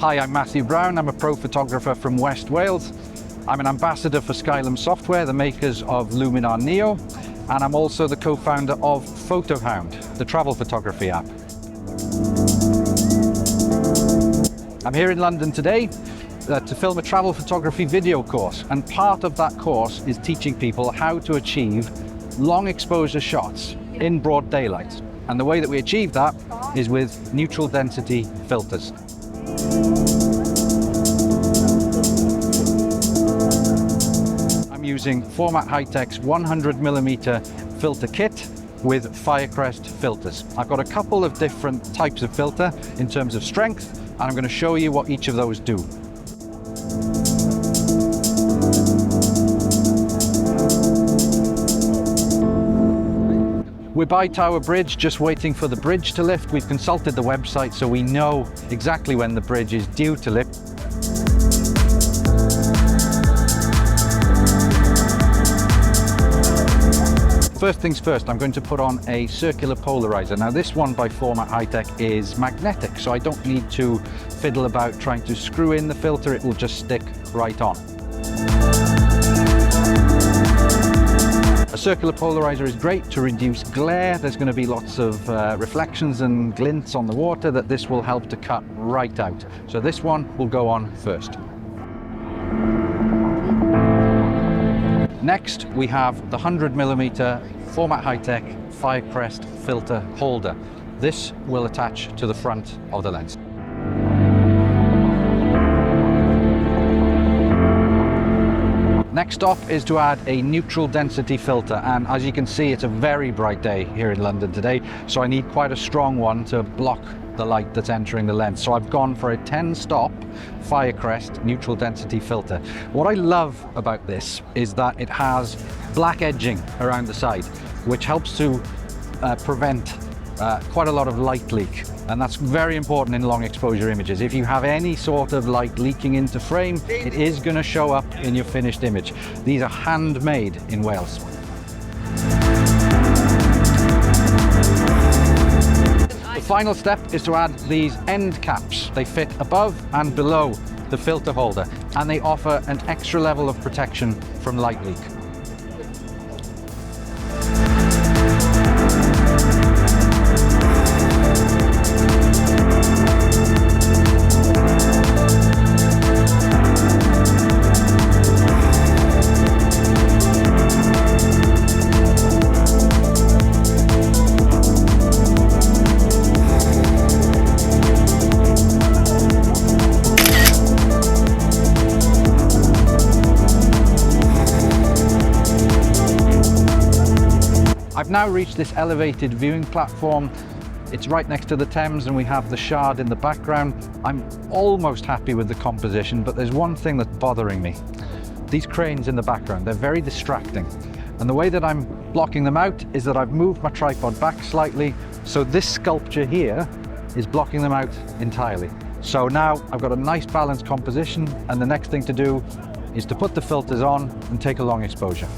Hi, I'm Matthew Browne. I'm a pro photographer from West Wales. I'm an ambassador for Skylum Software, the makers of Luminar Neo, and I'm also the co-founder of PhotoHound, the travel photography app. I'm here in London today to film a travel photography video course, and part of that course is teaching people how to achieve long exposure shots in broad daylight. And the way that we achieve that is with neutral density filters. I'm using Format High-Tech's 100mm filter kit with Firecrest filters. I've got a couple of different types of filter in terms of strength, and I'm going to show you what each of those do. We're by Tower Bridge, just waiting for the bridge to lift. We've consulted the website, so we know exactly when the bridge is due to lift. First things first, I'm going to put on a circular polarizer. Now this one by Format High-Tech is magnetic, so I don't need to fiddle about trying to screw in the filter. It will just stick right on. A circular polarizer is great to reduce glare. There's going to be lots of reflections and glints on the water that this will help to cut right out. So this one will go on first. Next, we have the 100mm Format High-Tech Firecrest filter holder. This will attach to the front of the lens. Next up is to add a neutral density filter, and as you can see, it's a very bright day here in London today, so I need quite a strong one to block the light that's entering the lens. So I've gone for a 10-stop Firecrest neutral density filter. What I love about this is that it has black edging around the side, which helps to prevent quite a lot of light leak. And that's very important in long exposure images. If you have any sort of light leaking into frame, it is going to show up in your finished image. These are handmade in Wales. The final step is to add these end caps. They fit above and below the filter holder, and they offer an extra level of protection from light leak. I've now reached this elevated viewing platform. It's right next to the Thames, and we have the Shard in the background. I'm almost happy with the composition, but there's one thing that's bothering me. These cranes in the background, they're very distracting. And the way that I'm blocking them out is that I've moved my tripod back slightly, so this sculpture here is blocking them out entirely. So now I've got a nice balanced composition, and the next thing to do is to put the filters on and take a long exposure.